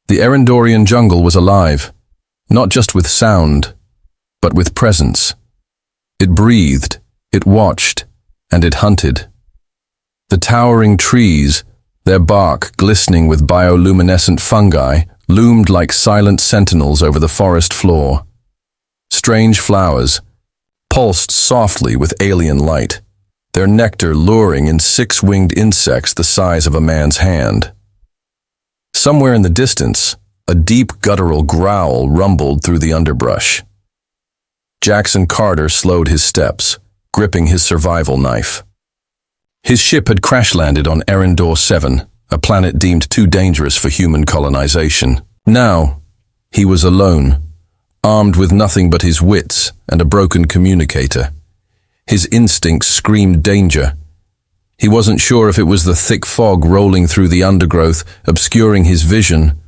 The Erendorian jungle was alive, not just with sound, but with presence. It breathed, it watched, and it hunted. The towering trees, their bark glistening with bioluminescent fungi, loomed like silent sentinels over the forest floor. Strange flowers pulsed softly with alien light, their nectar luring in six-winged insects the size of a man's hand. Somewhere in the distance, a deep guttural growl rumbled through the underbrush. Jackson Carter slowed his steps, gripping his survival knife. His ship had crash-landed on Erendor 7, a planet deemed too dangerous for human colonization. Now, he was alone, armed with nothing but his wits and a broken communicator. His instincts screamed danger. He wasn't sure if it was the thick fog rolling through the undergrowth, obscuring his vision,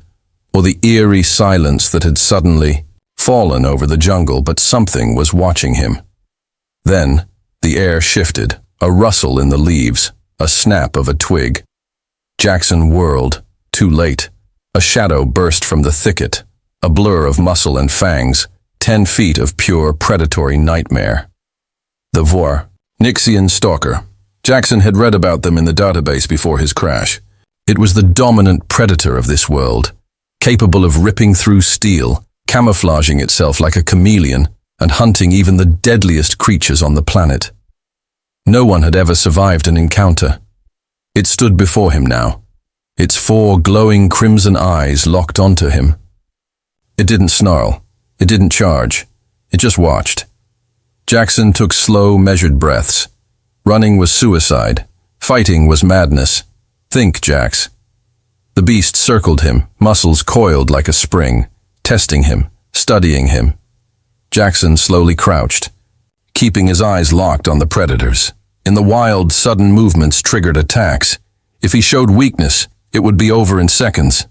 or the eerie silence that had suddenly fallen over the jungle, but something was watching him. Then, the air shifted, a rustle in the leaves, a snap of a twig. Jackson whirled, too late. A shadow burst from the thicket, a blur of muscle and fangs, 10 feet of pure predatory nightmare. The Vor, Nixian stalker. Jackson had read about them in the database before his crash. It was the dominant predator of this world, capable of ripping through steel, camouflaging itself like a chameleon, and hunting even the deadliest creatures on the planet. No one had ever survived an encounter. It stood before him now, its 4 glowing crimson eyes locked onto him. It didn't snarl. It didn't charge. It just watched. Jackson took slow, measured breaths. Running was suicide. Fighting was madness. Think, Jax. The beast circled him, muscles coiled like a spring, testing him, studying him. Jackson slowly crouched, keeping his eyes locked on the predators. In the wild, sudden movements triggered attacks. If he showed weakness, it would be over in seconds.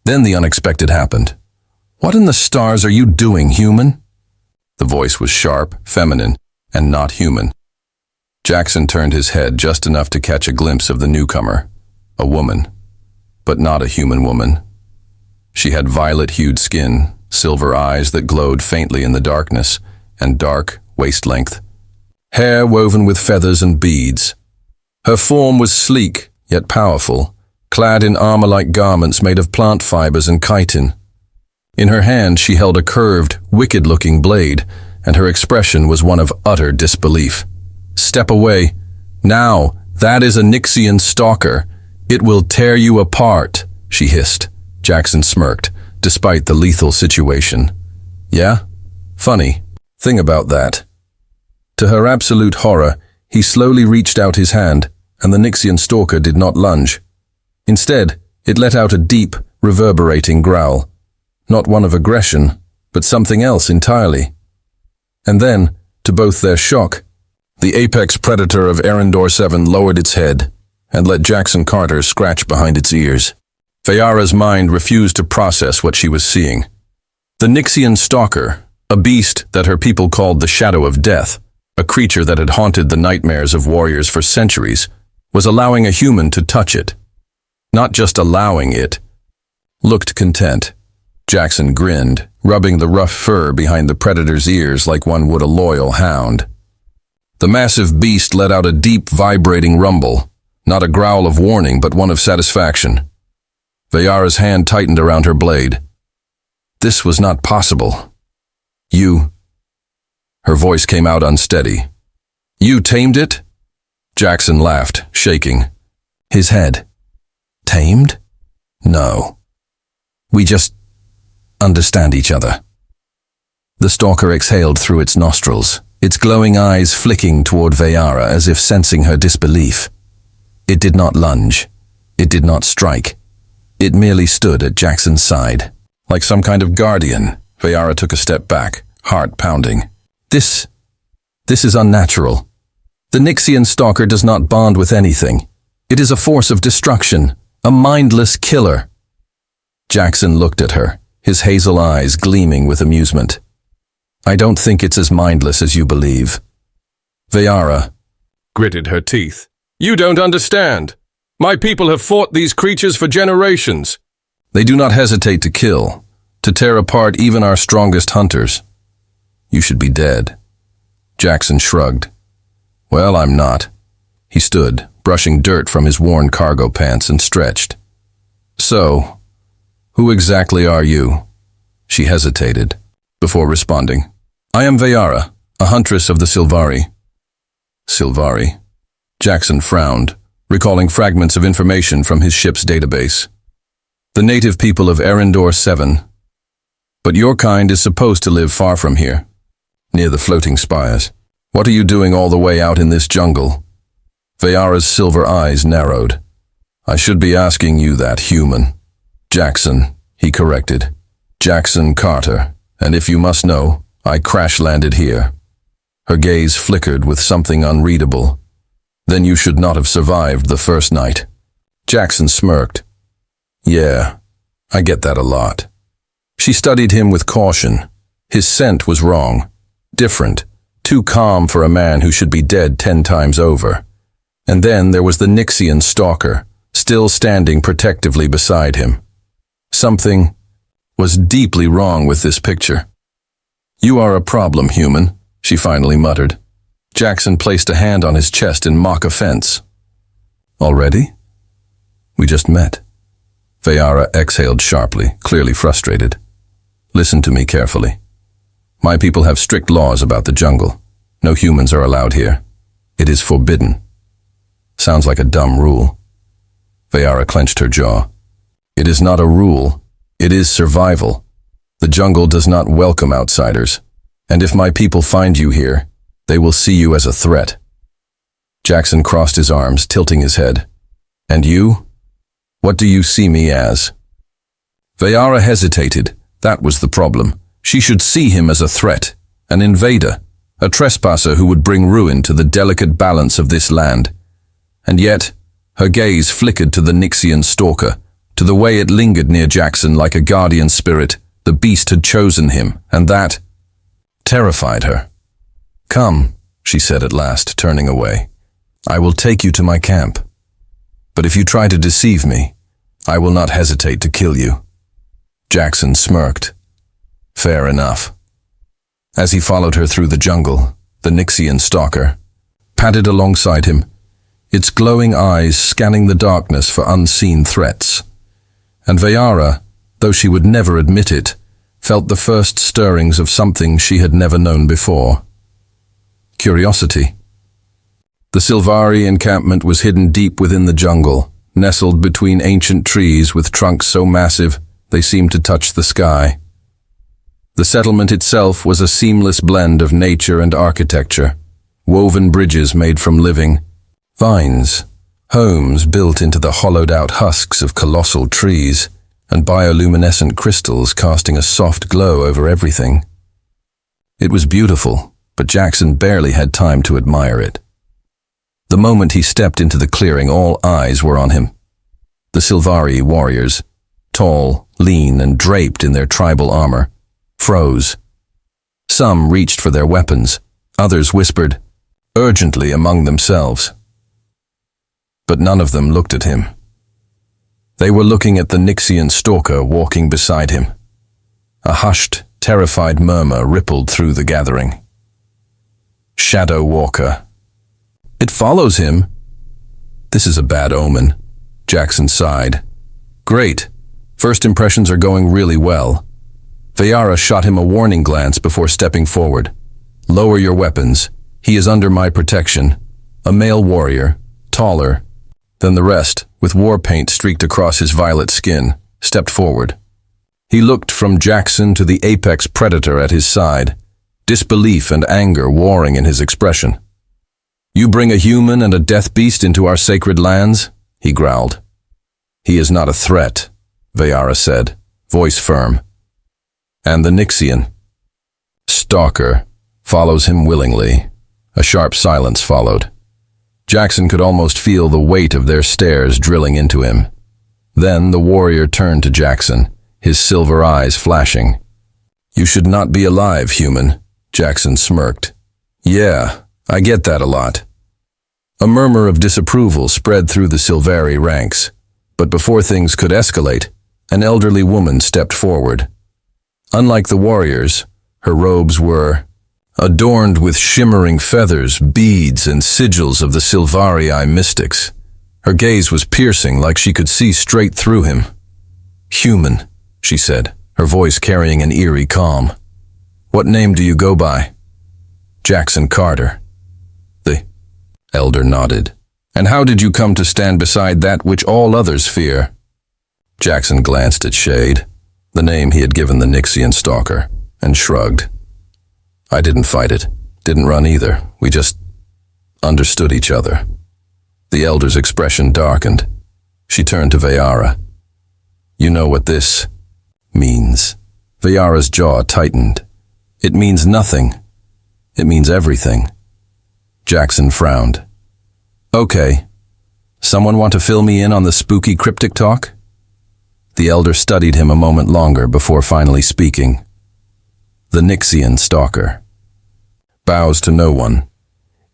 Then the unexpected happened. "What in the stars are you doing, human?" The voice was sharp, feminine, and not human. Jackson turned his head just enough to catch a glimpse of the newcomer, a woman, but not a human woman. She had violet-hued skin, silver eyes that glowed faintly in the darkness, and dark, waist-length. Hair woven with feathers and beads. Her form was sleek, yet powerful, clad in armor-like garments made of plant fibers and chitin. In her hand she held a curved, wicked-looking blade, and her expression was one of utter disbelief. "Step away. Now, that is a Nixian stalker. It will tear you apart," she hissed. Jackson smirked, despite the lethal situation. "Yeah? Funny. Thing about that." To her absolute horror, he slowly reached out his hand, and the Nixian stalker did not lunge. Instead, it let out a deep, reverberating growl. Not one of aggression, but something else entirely. And then, to both their shock, the apex predator of Erendor 7 lowered its head and let Jackson Carter scratch behind its ears. Veyara's mind refused to process what she was seeing. The Nixian stalker, a beast that her people called the Shadow of Death, a creature that had haunted the nightmares of warriors for centuries, was allowing a human to touch it. Not just allowing it. Looked content. Jackson grinned, rubbing the rough fur behind the predator's ears like one would a loyal hound. The massive beast let out a deep, vibrating rumble, not a growl of warning, but one of satisfaction. Veyara's hand tightened around her blade. This was not possible. "You..." Her voice came out unsteady. "You tamed it?" Jackson laughed, shaking. His head. "Tamed? No. We just understand each other." The stalker exhaled through its nostrils, its glowing eyes flicking toward Veyara as if sensing her disbelief. It did not lunge. It did not strike. It merely stood at Jackson's side. Like some kind of guardian, Veyara took a step back, heart pounding. This is unnatural. The Nixian stalker does not bond with anything. It is a force of destruction, a mindless killer. Jackson looked at her, his hazel eyes gleaming with amusement. "I don't think it's as mindless as you believe." Veyara gritted her teeth. "You don't understand. My people have fought these creatures for generations. They do not hesitate to kill, to tear apart even our strongest hunters. You should be dead. Jackson shrugged. Well, I'm not. He stood, brushing dirt from his worn cargo pants, and stretched. So, who exactly are you? She hesitated, before responding. I am Vayara, a huntress of the Sylvari. Sylvari? Jackson frowned, recalling fragments of information from his ship's database. The native people of Erendor 7. But your kind is supposed to live far from here, near the floating spires. What are you doing all the way out in this jungle? Vayara's silver eyes narrowed. I should be asking you that, human. Jackson, he corrected. Jackson Carter, and if you must know, I crash-landed here. Her gaze flickered with something unreadable. Then you should not have survived the first night. Jackson smirked. Yeah, I get that a lot. She studied him with caution. His scent was wrong, different, too calm for a man who should be dead 10 times over. And then there was the Nixian stalker, still standing protectively beside him. Something was deeply wrong with this picture. You are a problem, human, she finally muttered. Jackson placed a hand on his chest in mock offense. Already? We just met. Vayara exhaled sharply, clearly frustrated. Listen to me carefully. My people have strict laws about the jungle. No humans are allowed here. It is forbidden. Sounds like a dumb rule. Vayara clenched her jaw. It is not a rule. It is survival. The jungle does not welcome outsiders. And if my people find you here, they will see you as a threat. Jackson crossed his arms, tilting his head. And you? What do you see me as? Vayara hesitated. That was the problem. She should see him as a threat, an invader, a trespasser who would bring ruin to the delicate balance of this land. And yet, her gaze flickered to the Nixian stalker, to the way it lingered near Jackson like a guardian spirit. The beast had chosen him, and that terrified her. Come, she said at last, turning away. I will take you to my camp. But if you try to deceive me, I will not hesitate to kill you. Jackson smirked. Fair enough. As he followed her through the jungle, the Nixian stalker padded alongside him, its glowing eyes scanning the darkness for unseen threats. And Vayara, though she would never admit it, felt the first stirrings of something she had never known before. Curiosity. The Sylvari encampment was hidden deep within the jungle, nestled between ancient trees with trunks so massive they seemed to touch the sky. The settlement itself was a seamless blend of nature and architecture, woven bridges made from living vines, homes built into the hollowed-out husks of colossal trees, and bioluminescent crystals casting a soft glow over everything. It was beautiful, but Jackson barely had time to admire it. The moment he stepped into the clearing, all eyes were on him. The Sylvari warriors, tall, lean, and draped in their tribal armor, froze. Some reached for their weapons, others whispered urgently among themselves. But none of them looked at him. They were looking at the Nixian stalker walking beside him. A hushed, terrified murmur rippled through the gathering. Shadow Walker. It follows him. This is a bad omen, Jackson sighed. Great. First impressions are going really well. Vayara shot him a warning glance before stepping forward. Lower your weapons. He is under my protection. A male warrior, taller than the rest, with war paint streaked across his violet skin, stepped forward. He looked from Jackson to the apex predator at his side, disbelief and anger warring in his expression. You bring a human and a death beast into our sacred lands? He growled. He is not a threat, Vayara said, voice firm. And the Nixian stalker follows him willingly. A sharp silence followed. Jackson could almost feel the weight of their stares drilling into him. Then the warrior turned to Jackson, his silver eyes flashing. You should not be alive, human, Jackson smirked. Yeah, I get that a lot. A murmur of disapproval spread through the Sylvari ranks, but before things could escalate, An elderly woman stepped forward. Unlike the warriors, her robes were adorned with shimmering feathers, beads, and sigils of the Silvarii mystics. Her gaze was piercing, like she could see straight through him. "Human," she said, her voice carrying an eerie calm. "What name do you go by?" "Jackson Carter." The elder nodded. "And how did you come to stand beside that which all others fear?" Jackson glanced at Shade, the name he had given the Nixian stalker, and shrugged. "I didn't fight it, didn't run either. We just understood each other." The elder's expression darkened. She turned to Vayara. "You know what this means?" Vayara's jaw tightened. "It means nothing. It means everything." Jackson frowned. "Okay. Someone want to fill me in on the spooky cryptic talk?" The elder studied him a moment longer before finally speaking. "The Nixian stalker bows to no one.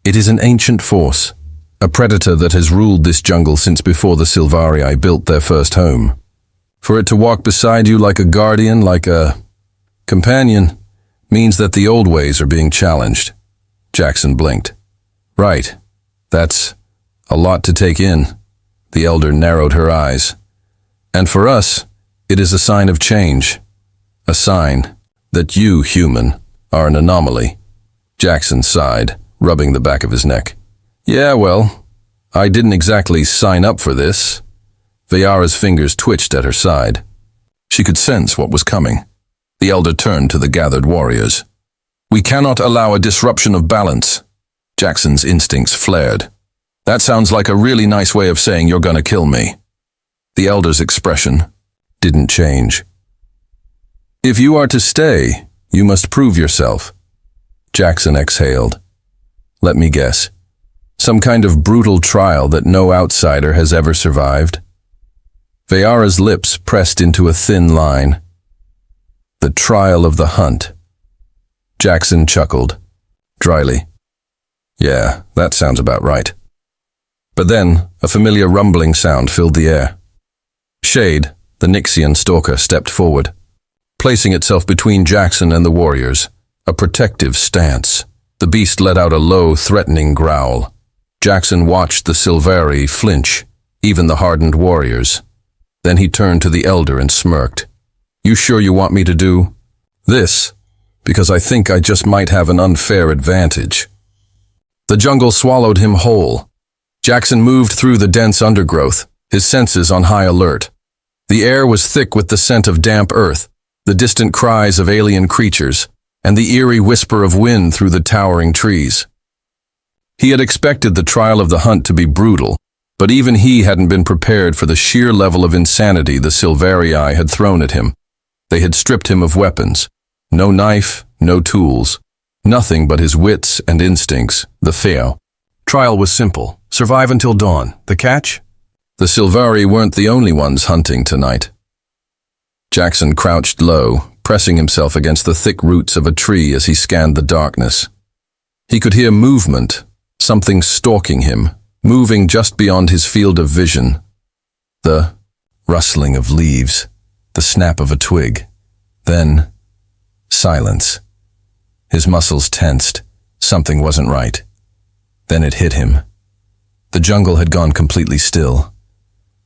It is an ancient force, a predator that has ruled this jungle since before the Silvarii built their first home. For it to walk beside you like a guardian, like a companion, means that the old ways are being challenged." Jackson blinked. "Right. That's a lot to take in." The elder narrowed her eyes. "And for us, it is a sign of change. A sign that you, human, are an anomaly." Jackson sighed, rubbing the back of his neck. "Yeah, well, I didn't exactly sign up for this." Vayara's fingers twitched at her side. She could sense what was coming. The elder turned to the gathered warriors. "We cannot allow a disruption of balance." Jackson's instincts flared. "That sounds like a really nice way of saying you're gonna kill me." The elder's expression didn't change. "If you are to stay, you must prove yourself." Jackson exhaled. "Let me guess. Some kind of brutal trial that no outsider has ever survived?" Vayara's lips pressed into a thin line. "The trial of the hunt." Jackson chuckled, dryly. "Yeah, that sounds about right." But then, a familiar rumbling sound filled the air. Shade, the Nixian stalker, stepped forward, placing itself between Jackson and the warriors, a protective stance. The beast let out a low, threatening growl. Jackson watched the Silvarii flinch, even the hardened warriors. Then he turned to the elder and smirked. "You sure you want me to do this? Because I think I just might have an unfair advantage." The jungle swallowed him whole. Jackson moved through the dense undergrowth, his senses on high alert. The air was thick with the scent of damp earth, the distant cries of alien creatures, and the eerie whisper of wind through the towering trees. He had expected the trial of the hunt to be brutal, but even he hadn't been prepared for the sheer level of insanity the Silvarii had thrown at him. They had stripped him of weapons. No knife, no tools. Nothing but his wits and instincts, the Feo. Trial was simple. Survive until dawn. The catch? The Silvarii weren't the only ones hunting tonight. Jackson crouched low, pressing himself against the thick roots of a tree as he scanned the darkness. He could hear movement, something stalking him, moving just beyond his field of vision. The rustling of leaves, the snap of a twig. Then, silence. His muscles tensed. Something wasn't right. Then it hit him. The jungle had gone completely still.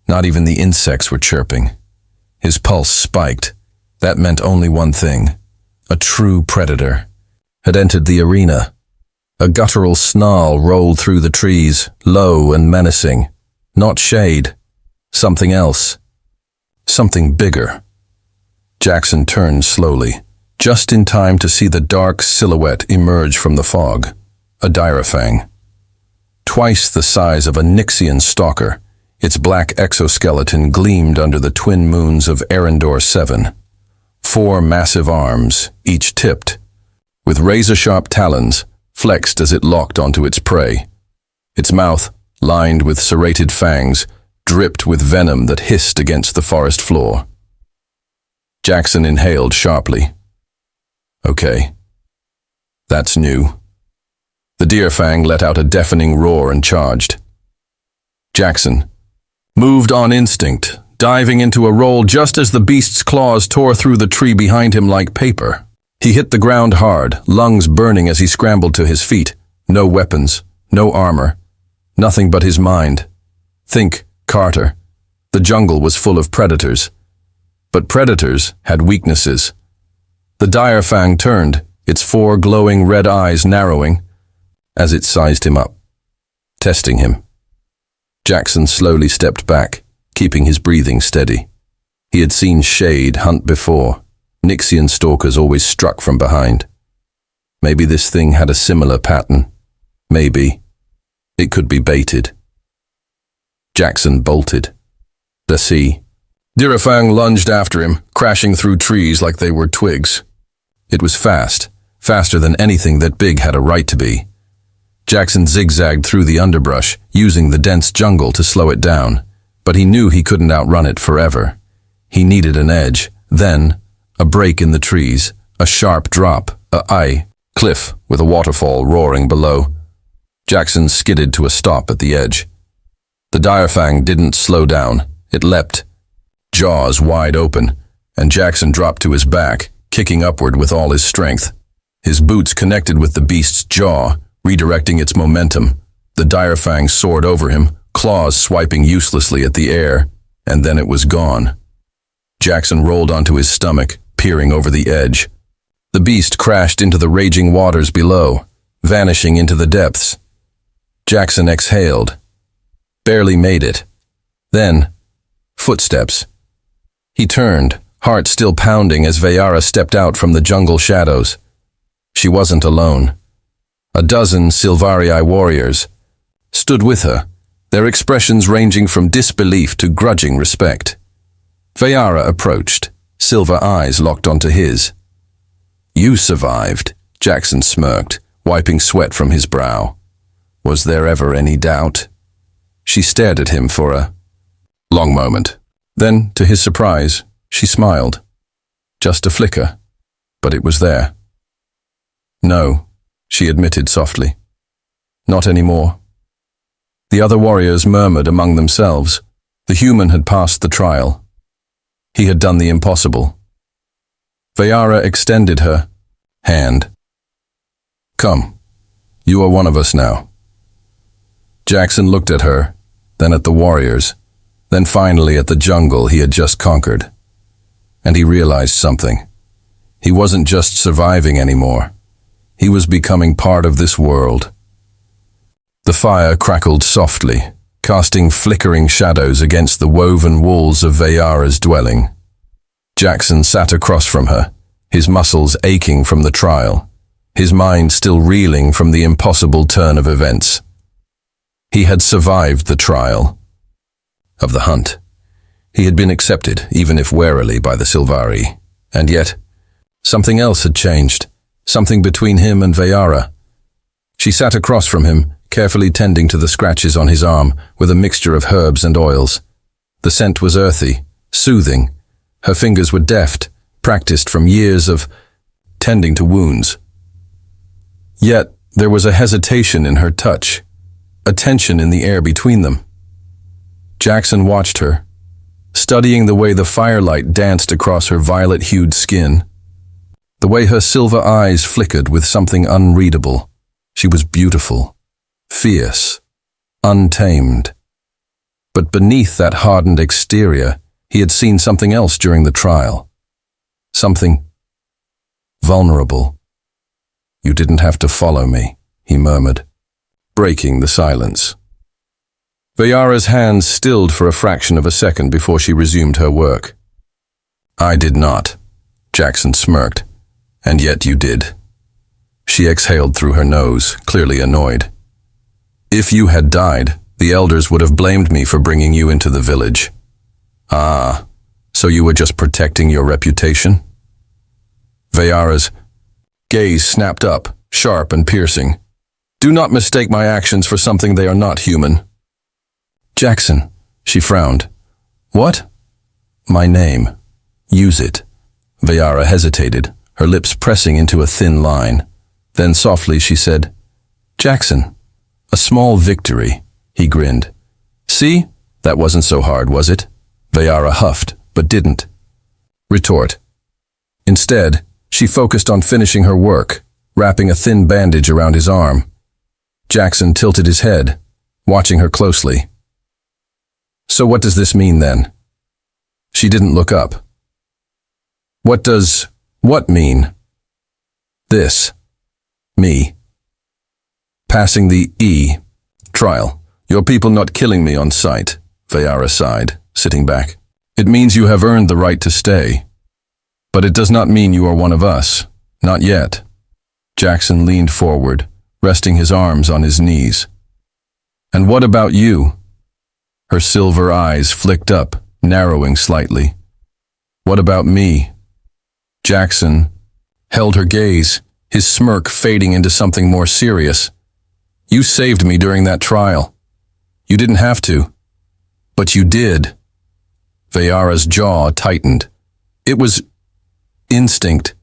Not even the insects were chirping. His pulse spiked. That meant only one thing. A true predator had entered the arena. A guttural snarl rolled through the trees, low and menacing. Not Shade. Something else. Something bigger. Jackson turned slowly, just in time to see the dark silhouette emerge from the fog. A Direfang. Twice the size of a Nixian stalker, its black exoskeleton gleamed under the twin moons of Erendor 7. 4 massive arms, each tipped, with razor-sharp talons, flexed as it locked onto its prey. Its mouth, lined with serrated fangs, dripped with venom that hissed against the forest floor. Jackson inhaled sharply. Okay. That's new. The Direfang let out a deafening roar and charged. Jackson moved on instinct, diving into a roll just as the beast's claws tore through the tree behind him like paper. He hit the ground hard, lungs burning as he scrambled to his feet. No weapons, no armor, nothing but his mind. Think, Carter. The jungle was full of predators. But predators had weaknesses. The dire fang turned, its 4 glowing red eyes narrowing, as it sized him up, testing him. Jackson slowly stepped back, keeping his breathing steady. He had seen Shade hunt before. Nixian stalkers always struck from behind. Maybe this thing had a similar pattern. Maybe. It could be baited. Jackson bolted. The sea. Direfang lunged after him, crashing through trees like they were twigs. It was fast, faster than anything that big had a right to be. Jackson zigzagged through the underbrush, using the dense jungle to slow it down, but he knew he couldn't outrun it forever. He needed an edge, then a break in the trees, a sharp drop, a cliff with a waterfall roaring below. Jackson skidded to a stop at the edge. The direfang didn't slow down. It leapt, jaws wide open, and Jackson dropped to his back, kicking upward with all his strength. His boots connected with the beast's jaw, redirecting its momentum. The direfang soared over him, claws swiping uselessly at the air, and then it was gone. Jackson rolled onto his stomach, peering over the edge. The beast crashed into the raging waters below, vanishing into the depths. Jackson exhaled. Barely made it. Then, footsteps. He turned, heart still pounding as Vayara stepped out from the jungle shadows. She wasn't alone. A dozen Silvarii warriors stood with her, their expressions ranging from disbelief to grudging respect. Vayara approached, silver eyes locked onto his. "You survived," Jackson smirked, wiping sweat from his brow. Was there ever any doubt? She stared at him for a long moment. Then, to his surprise, she smiled. Just a flicker, but it was there. "No," she admitted softly. "Not anymore." The other warriors murmured among themselves. The human had passed the trial. He had done the impossible. Vayara extended her hand. "Come, you are one of us now." Jackson looked at her, then at the warriors, then finally at the jungle he had just conquered. And he realized something. He wasn't just surviving anymore. He was becoming part of this world. The fire crackled softly, casting flickering shadows against the woven walls of Vayara's dwelling. Jackson sat across from her, his muscles aching from the trial, his mind still reeling from the impossible turn of events. He had survived the trial of the hunt. He had been accepted, even if warily, by the Silvarii. And yet, something else had changed, something between him and Vayara. She sat across from him, carefully tending to the scratches on his arm with a mixture of herbs and oils. The scent was earthy, soothing. Her fingers were deft, practiced from years of tending to wounds. Yet, there was a hesitation in her touch, a tension in the air between them. Jackson watched her, studying the way the firelight danced across her violet-hued skin, the way her silver eyes flickered with something unreadable. She was beautiful, fierce, untamed. But beneath that hardened exterior, he had seen something else during the trial. Something vulnerable. "You didn't have to follow me," he murmured, breaking the silence. Vayara's hands stilled for a fraction of a second before she resumed her work. "I did not," Jackson smirked. "And yet you did." She exhaled through her nose, clearly annoyed. "If you had died, the elders would have blamed me for bringing you into the village." "Ah, so you were just protecting your reputation?" Vayara's gaze snapped up, sharp and piercing. "Do not mistake my actions for something they are not, human." "Jackson," she frowned. "What?" "My name. Use it." Vayara hesitated, her lips pressing into a thin line. Then softly she said, "Jackson." "A small victory," he grinned. "See? That wasn't so hard, was it?" Vayara huffed, but didn't retort. Instead, she focused on finishing her work, wrapping a thin bandage around his arm. Jackson tilted his head, watching her closely. So what does this mean then? She didn't look up. What does what mean? This. Me. Passing the E. Trial. Your people not killing me on sight, Vayara sighed, sitting back. It means you have earned the right to stay. But it does not mean you are one of us. Not yet. Jackson leaned forward, resting his arms on his knees. And what about you? Her silver eyes flicked up, narrowing slightly. What about me? Jackson held her gaze, his smirk fading into something more serious. You saved me during that trial. You didn't have to. But you did. Vayara's jaw tightened. It was instinct.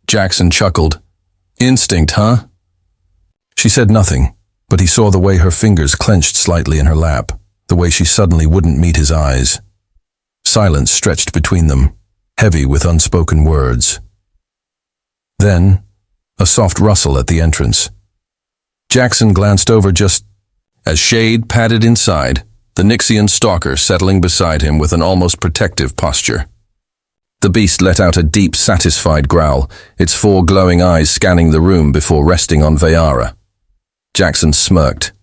Jackson chuckled. Instinct, huh? She said nothing, but he saw the way her fingers clenched slightly in her lap, the way she suddenly wouldn't meet his eyes. Silence stretched between them, heavy with unspoken words. Then, a soft rustle at the entrance. Jackson glanced over just as Shade padded inside, the Nixian stalker settling beside him with an almost protective posture. The beast let out a deep, satisfied growl, its 4 glowing eyes scanning the room before resting on Vayara. Jackson smirked.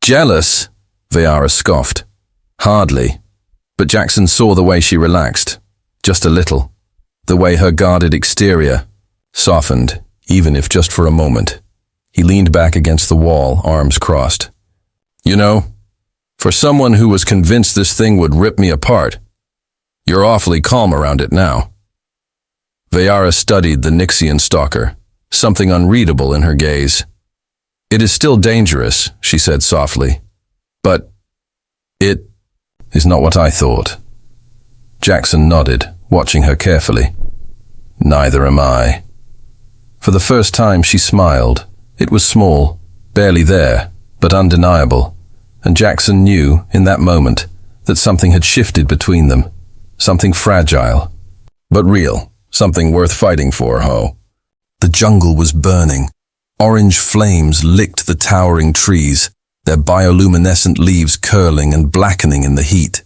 Jealous? Vayara scoffed. Hardly. But Jackson saw the way she relaxed, just a little. The way her guarded exterior softened, even if just for a moment. He leaned back against the wall, arms crossed. You know, for someone who was convinced this thing would rip me apart, you're awfully calm around it now. Vayara studied the Nixian stalker, something unreadable in her gaze. It is still dangerous, she said softly, but it is not what I thought. Jackson nodded, watching her carefully. Neither am I. For the first time she smiled. It was small, barely there, but undeniable, and Jackson knew, in that moment, that something had shifted between them, something fragile, but real, something worth fighting for, Ho. The jungle was burning. Orange flames licked the towering trees, their bioluminescent leaves curling and blackening in the heat.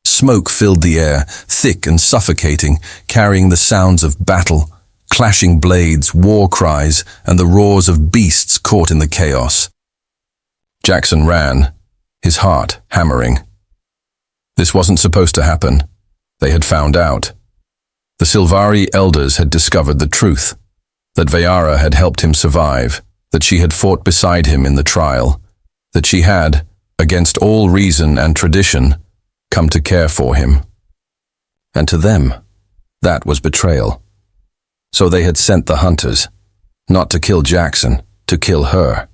Smoke filled the air, thick and suffocating, carrying the sounds of battle, clashing blades, war cries, and the roars of beasts caught in the chaos. Jackson ran, his heart hammering. This wasn't supposed to happen. They had found out. The Sylvari elders had discovered the truth, that Vayara had helped him survive, that she had fought beside him in the trial, that she had, against all reason and tradition, come to care for him. And to them, that was betrayal. So they had sent the hunters, not to kill Jackson, to kill her.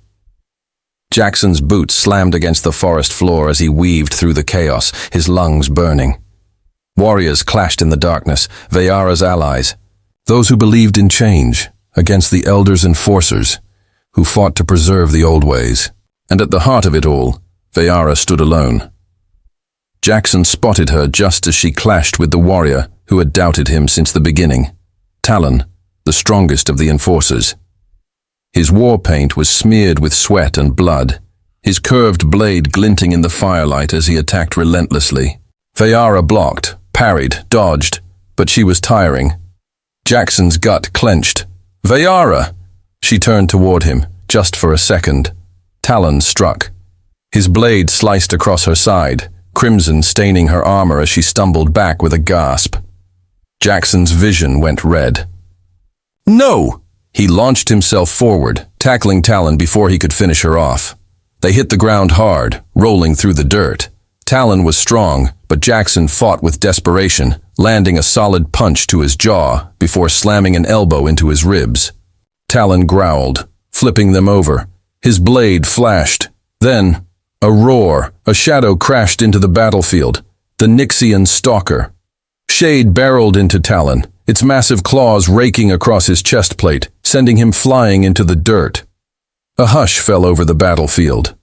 Jackson's boots slammed against the forest floor as he weaved through the chaos, his lungs burning. Warriors clashed in the darkness, Vayara's allies, those who believed in change, against the elders' enforcers, who fought to preserve the old ways. And at the heart of it all, Vayara stood alone. Jackson spotted her just as she clashed with the warrior who had doubted him since the beginning. Talon, the strongest of the enforcers. His war paint was smeared with sweat and blood, his curved blade glinting in the firelight as he attacked relentlessly. Vayara blocked, parried, dodged, but she was tiring. Jackson's gut clenched. Vayara! She turned toward him, just for a second. Talon struck. His blade sliced across her side, crimson staining her armor as she stumbled back with a gasp. Jackson's vision went red. No! He launched himself forward, tackling Talon before he could finish her off. They hit the ground hard, rolling through the dirt. Talon was strong, but Jackson fought with desperation, landing a solid punch to his jaw before slamming an elbow into his ribs. Talon growled, flipping them over. His blade flashed. Then, a roar, a shadow crashed into the battlefield. The Nixian stalker. Shade barreled into Talon, its massive claws raking across his chest plate, sending him flying into the dirt. A hush fell over the battlefield.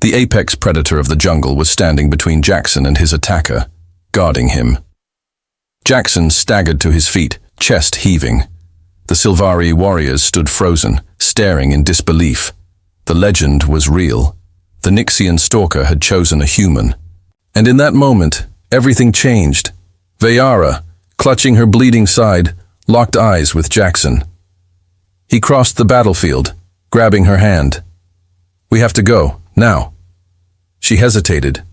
The apex predator of the jungle was standing between Jackson and his attacker, guarding him. Jackson staggered to his feet, chest heaving. The Sylvari warriors stood frozen, staring in disbelief. The legend was real. The Nixian stalker had chosen a human. And in that moment, everything changed. Vayara, clutching her bleeding side, locked eyes with Jackson. He crossed the battlefield, grabbing her hand. "We have to go, now." She hesitated.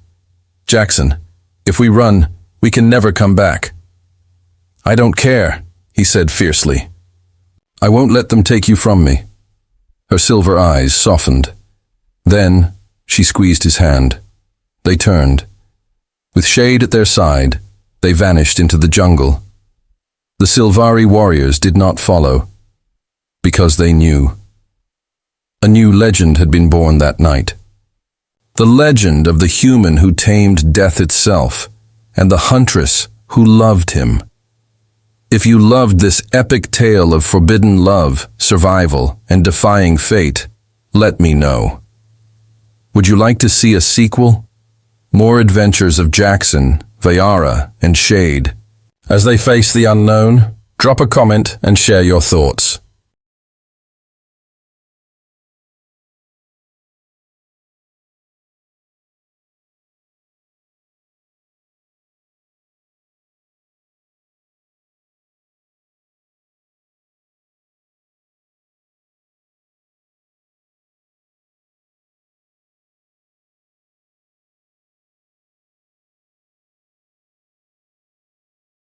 "Jackson, if we run, we can never come back." "I don't care," he said fiercely. "I won't let them take you from me." Her silver eyes softened. Then she squeezed his hand. They turned. With Shade at their side, they vanished into the jungle. The Sylvari warriors did not follow, because they knew. A new legend had been born that night. The legend of the human who tamed death itself, and the huntress who loved him. If you loved this epic tale of forbidden love, survival, and defying fate, let me know. Would you like to see a sequel? More adventures of Jackson, Vayara, and Shade. As they face the unknown, drop a comment and share your thoughts.